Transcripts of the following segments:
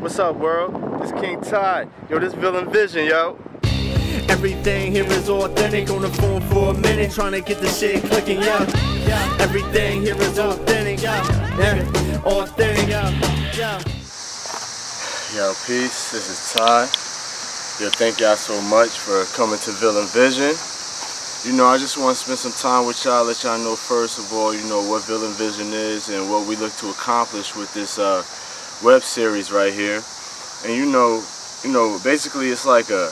What's up, world? This King Ty. Yo, this Villain Vision, yo. Everything here is authentic. On the phone for a minute, trying to get the shit clicking, yeah. Everything here is authentic, yeah. Authentic, yeah. Yo, peace. This is Ty. Yo, thank y'all so much for coming to Villain Vision. You know, I just want to spend some time with y'all, let y'all know first of all, you know, what Villain Vision is and what we look to accomplish with this web series right here. And you know, basically it's like a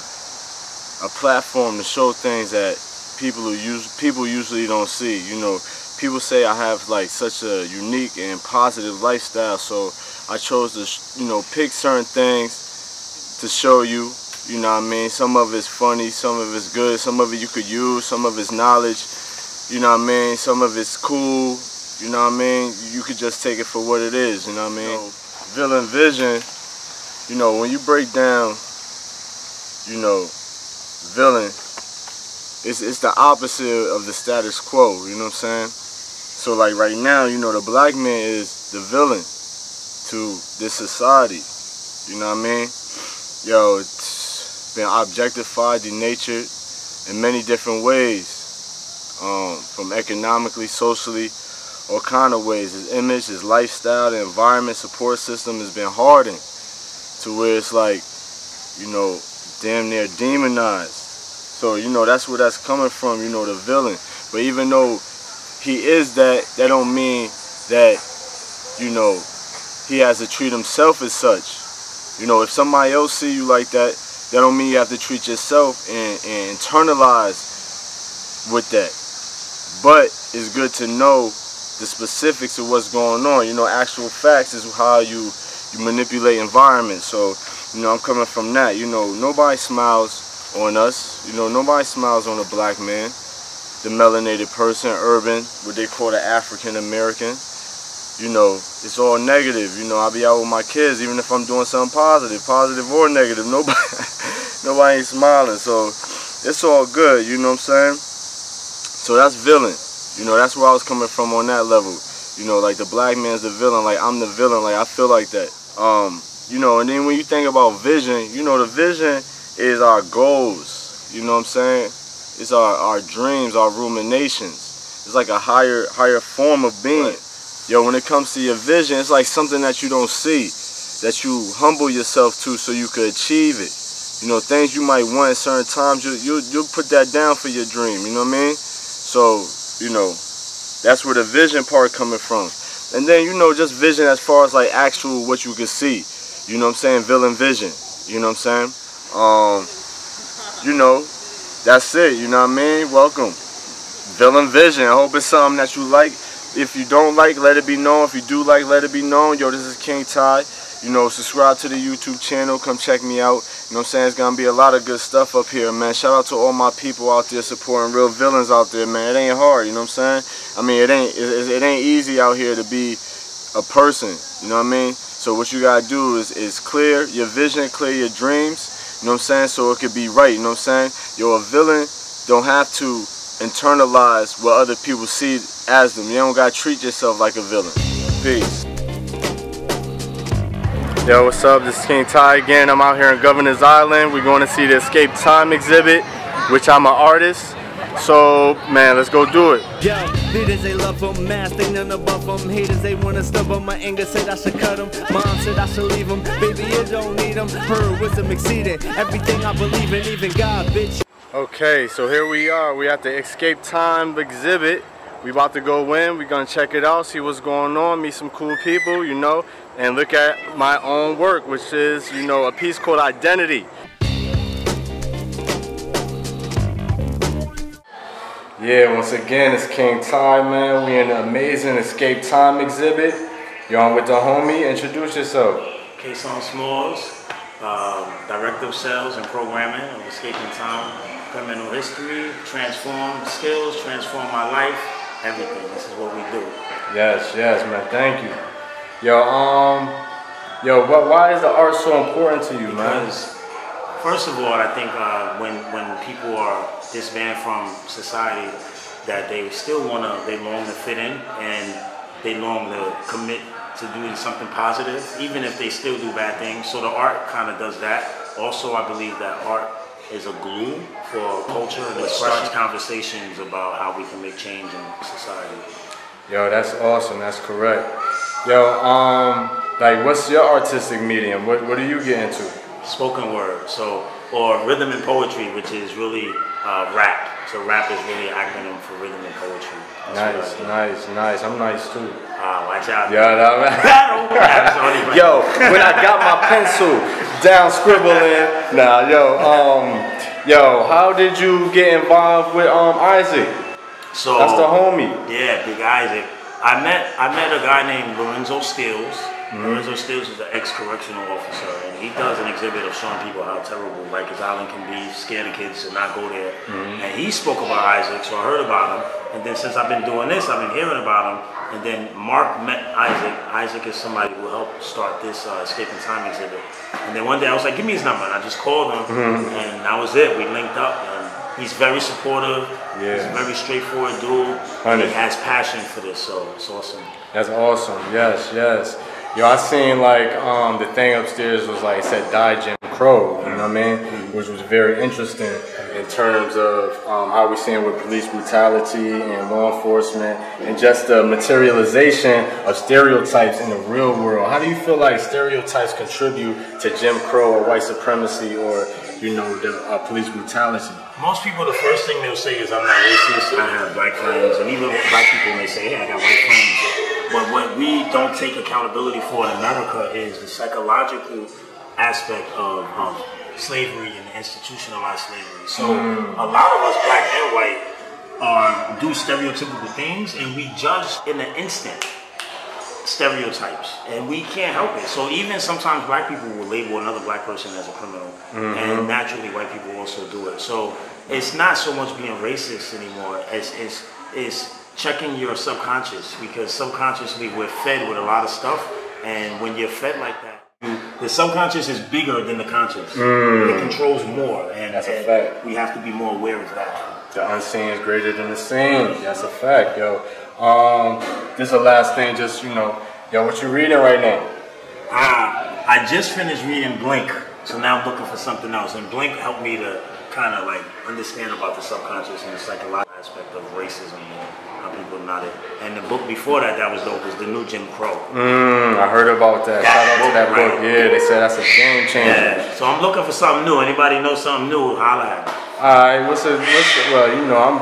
platform to show things that people usually don't see. You know, people say I have like such a unique and positive lifestyle, so I chose to, you know, pick certain things to show you. You know what I mean? Some of it's funny, some of it's good, some of it you could use, some of it's knowledge. You know what I mean? Some of it's cool. You know what I mean? You could just take it for what it is. You know what I mean? Villain Vision. You know, when you break down, you know, villain, it's the opposite of the status quo. You know what I'm saying? So like right now, you know, the black man is the villain to this society. You know what I mean? Yo, it's been objectified, denatured in many different ways, from economically, socially, all kind of ways. His image, his lifestyle, the environment, support system has been hardened to where it's like, you know, damn near demonized. So, you know, that's where that's coming from, you know, the villain. But even though he is that don't mean that, you know, he has to treat himself as such. You know, if somebody else see you like that don't mean you have to treat yourself and internalize with that. But it's good to know the specifics of what's going on. You know, actual facts is how you manipulate environments. So, you know, I'm coming from that. You know, nobody smiles on us. You know, nobody smiles on a black man, the melanated person, urban, what they call the African American. You know, it's all negative. You know, I be out with my kids, even if I'm doing something positive or negative. Nobody ain't smiling. So it's all good. You know what I'm saying? So that's villain. You know, that's where I was coming from on that level. You know, like the black man's the villain. Like I'm the villain. Like I feel like that. You know, and then when you think about vision, you know, the vision is our goals. You know what I'm saying? It's our dreams, our ruminations. It's like a higher form of being. Right. Yo, when it comes to your vision, it's like something that you don't see, that you humble yourself to so you could achieve it. You know, things you might want at certain times, you'll put that down for your dream, you know what I mean? So, you know, that's where the vision part coming from. And then, you know, just vision as far as like actual what you can see. You know what I'm saying? Villain vision. You know what I'm saying? You know, that's it, you know what I mean? Welcome. Villain Vision. I hope it's something that you like. If you don't like, let it be known. If you do like, let it be known. Yo, this is King Ty. You know, subscribe to the YouTube channel. Come check me out. You know what I'm saying? It's going to be a lot of good stuff up here, man. Shout out to all my people out there supporting real villains out there, man. It ain't hard, you know what I'm saying? I mean, it ain't easy out here to be a person, you know what I mean? So what you got to do is clear your vision, clear your dreams, you know what I'm saying? So it could be right, you know what I'm saying? Yo, a villain don't have to internalize what other people see as them. You don't gotta treat yourself like a villain. Peace. Yo, what's up? This is King Ty again. I'm out here in Governor's Island. We're going to see the Escape Time exhibit, which I'm an artist. So, man, let's go do it. Yo, leaders, they love them, mass, they none above them. Haters, they wanna stub them. My anger said I should cut them. Mom said I should leave them. Baby, you don't need them. Her wisdom exceeded everything I believe in, even God, bitch. Okay, so here we are. We at the Escape Time exhibit. We about to go in. We're gonna check it out, see what's going on, meet some cool people, you know, and look at my own work, which is, you know, a piece called Identity. Yeah, once again, it's King Ty, man. We in the amazing Escape Time exhibit. You're on with the homie. Introduce yourself. Kason Smalls, Director of Sales and Programming of Escaping Time. Criminal history, transform skills, transform my life, everything. This is what we do. Yes, man. Thank you. Yo, why is the art so important to you, man? Because, first of all, I think when people are disbanded from society, that they still they long to fit in, and they long to commit to do something positive, even if they still do bad things. So the art kind of does that. Also, I believe that art is a glue for culture and it starts conversations about how we can make change in society. Yo, that's awesome. That's correct. Yo, like, what's your artistic medium? What do you get into? Spoken word, or rhythm and poetry, which is really rap. So rap is really an acronym for rhythm and poetry. Nice. I'm nice too. Watch out. Yeah, yo, when I got my pencil down scribbling, yo, how did you get involved with Isaac? So that's the homie. Yeah, Big Isaac. I met a guy named Lorenzo Stills. Lorenzo Stills is an ex-correctional officer, and he does an exhibit of showing people how terrible Rikers Island can be, scare the kids to not go there. And he spoke about Isaac, so I heard about him. And then since I've been doing this, I've been hearing about him. And then Mark met Isaac. Isaac is somebody who helped start this Escaping Time exhibit. And then one day I was like, give me his number. And I just called him, and that was it. We linked up, and he's very supportive. Yeah. He's a very straightforward dude. And he has passion for this, so it's awesome. That's awesome. Yes. Yo, I seen like the thing upstairs was like, it said Die Jim Crow, you know what I mean? Which was very interesting in terms of how we're seeing with police brutality and law enforcement and just the materialization of stereotypes in the real world. How do you feel like stereotypes contribute to Jim Crow or white supremacy or, you know, the police brutality? Most people, the first thing they'll say is, I'm not racist, I have black friends. And even black people may say, hey, I got white friends. But what we don't take accountability for in America is the psychological aspect of slavery and institutionalized slavery. So a lot of us, black and white, do stereotypical things, and we judge in an instant stereotypes, and we can't help it. So even sometimes black people will label another black person as a criminal, and naturally white people also do it. So it's not so much being racist anymore, it's checking your subconscious, because subconsciously we're fed with a lot of stuff, and when you're fed like that, the subconscious is bigger than the conscious. It controls more, and that's a fact. We have to be more aware of that. The unseen is greater than the seen. That's a fact, yo. This is the last thing, just, you know, yo, what you reading right now? I just finished reading Blink, so now I'm looking for something else, and Blink helped me to kind of like understand about the subconscious and the psychological aspect of racism and how people not it. And the book before that was dope, was The New Jim Crow. I heard about that. Shout out to that book. Yeah, they said that's a game changer. Yeah. So I'm looking for something new. Anybody know something new? Holla at me. Alright, well, you know, I'm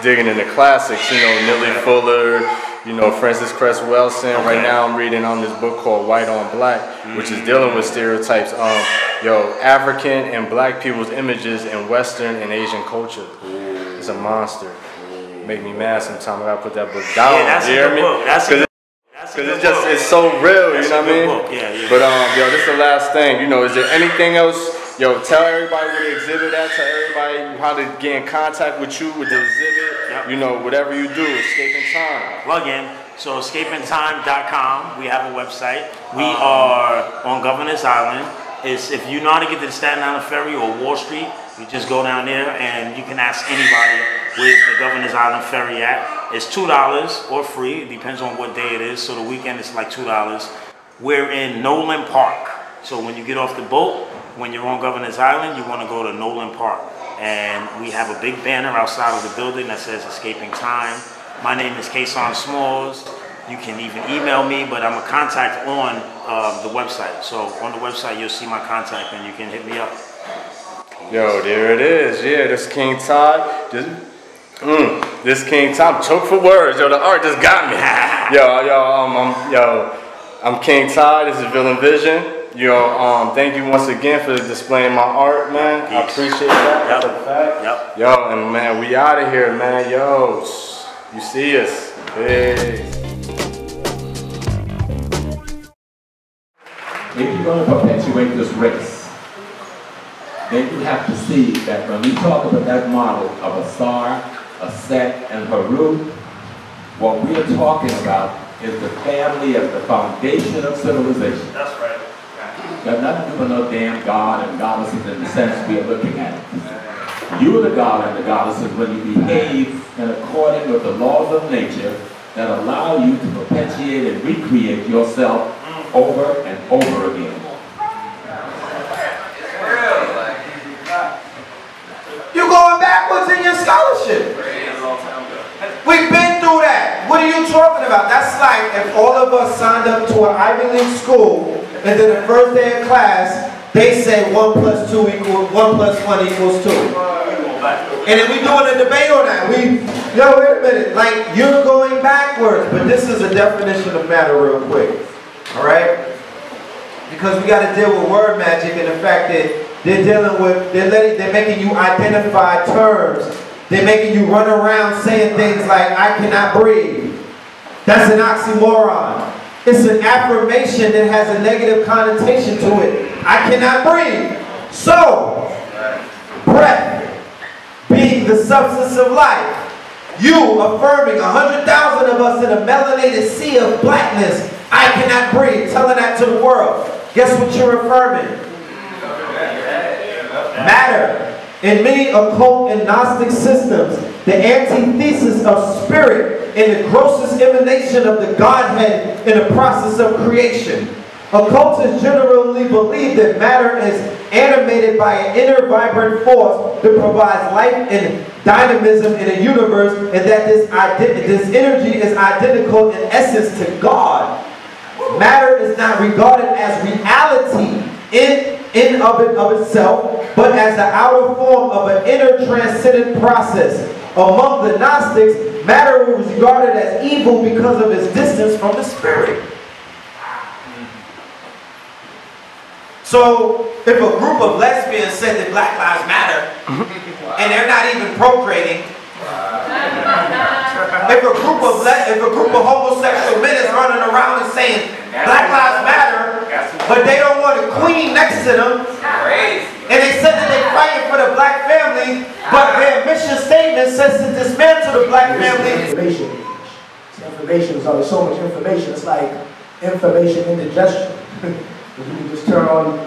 digging in the classics, you know, Nellie Fuller, you know, Francis Cress Welsing. Right now I'm reading on this book called White on Black, which is dealing with stereotypes of, African and black people's images in Western and Asian culture. It's a monster. Make me mad sometimes. I gotta put that book down. Yeah, that's a good book. Because it's so real, you know what I mean? Yeah. But yo, this is the last thing. You know, is there anything else? Yo, tell everybody where the exhibit at. Tell everybody how to get in contact with you with the exhibit. You know, whatever you do, Escaping Time. Plug in. So escapingtime.com. We have a website. We are on Governor's Island. If you know how to get to the Staten Island Ferry or Wall Street, you just go down there and you can ask anybody where the Governor's Island Ferry at. It's $2 or free. It depends on what day it is. So the weekend it's like $2. We're in Nolan Park. So when you get off the boat, when you're on Governor's Island, you want to go to Nolan Park. And we have a big banner outside of the building that says Escaping Time. My name is Kason Smalls. You can even email me, but I'm a contact on the website. So on the website, you'll see my contact and you can hit me up. Yo, there it is. Yeah, this King Todd. This King Todd. Choke for words. Yo, the art just got me. I'm King Todd. This is Villain Vision. Yo, thank you once again for displaying my art, man. Peace. I appreciate that. That's a fact. Yo, and man, we out of here, man. Yo, you see us. Peace. If you're going to perpetuate this race, then you have to see that when we talk about that model of Asar, Aset, and Harut, what we're talking about is the family as the foundation of civilization. That's right. Got nothing to do with no damn God and goddesses in the sense we are looking at it. You are the God and the goddesses when you behave in accordance with the laws of nature that allow you to perpetuate and recreate yourself over and over again. You're going backwards in your scholarship. We've been through that. What are you talking about? That's like if all of us signed up to an Ivy League school and then the first day of class, they say 1 + 2 equals 1 + 1 equals 2. And then we doing a debate on that. Yo, wait a minute. Like, you're going backwards. But this is a definition of matter real quick. All right? Because we got to deal with word magic and the fact that they're dealing with, they're making you identify terms. They're making you run around saying things like, I cannot breathe. That's an oxymoron. It's an affirmation that has a negative connotation to it. I cannot breathe. So, breath being the substance of life. You affirming 100,000 of us in a melanated sea of blackness. I cannot breathe. Telling that to the world. Guess what you're affirming? Matter. In many occult and Gnostic systems, the antithesis of spirit and the grossest emanation of the Godhead in the process of creation. Occultists generally believe that matter is animated by an inner vibrant force that provides life and dynamism in a universe, and that this energy is identical in essence to God. Matter is not regarded as reality in of itself, but as the outer form of an inner transcendent process. Among the Gnostics, matter was regarded as evil because of its distance from the spirit. So, if a group of lesbians said that Black Lives Matter, and they're not even procreating, if a group of homosexual men is running around and saying Black Lives Matter, but they don't want a queen next to them, and they said that they're fighting for the black family, but their mission statement says to dismantle the black family. Information is always so much information. It's like information indigestion. You can just turn on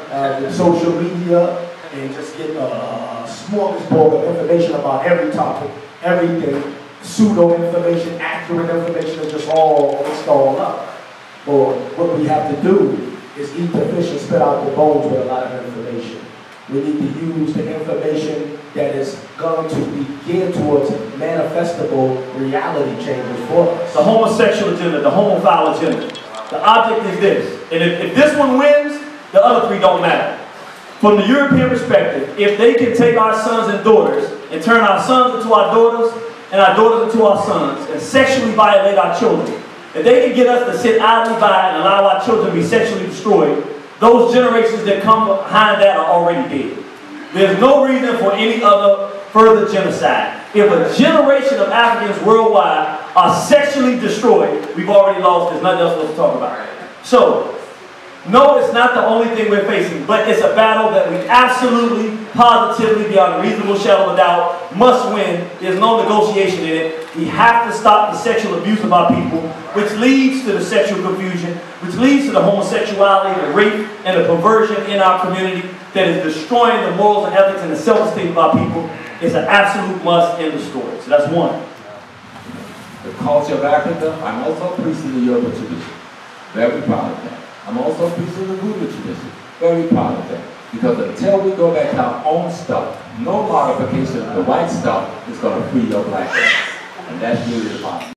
the social media and just get a smorgasbord of information about every topic, everything, pseudo information, accurate information, is just all mixed all up. But what we have to do is eat the fish and spit out the bones with a lot of information. We need to use the information that is going to be geared towards manifestable reality changes for us. The homosexual agenda, the homophile agenda. The object is this. And if this one wins, the other three don't matter. From the European perspective, if they can take our sons and daughters and turn our sons into our daughters and our daughters into our sons and sexually violate our children, if they can get us to sit idly by and allow our children to be sexually destroyed, those generations that come behind that are already dead. There's no reason for any other further genocide. If a generation of Africans worldwide are sexually destroyed, we've already lost. There's nothing else to talk about. So, no, it's not the only thing we're facing, but it's a battle that we absolutely, positively, beyond a reasonable shadow of a doubt, must win. There's no negotiation in it. We have to stop the sexual abuse of our people, which leads to the sexual confusion, which leads to the homosexuality, the rape, and the perversion in our community that is destroying the morals and ethics and the self-esteem of our people. It's an absolute must in the story. So that's one. The culture of Africa, I'm also a priest of the Yoruba tradition. Very proud of that. I'm also a priest of the Buddha tradition. Very proud of that. Because until we go back to our own stuff, no modification of the white stuff is going to free your black race. And that's really the problem.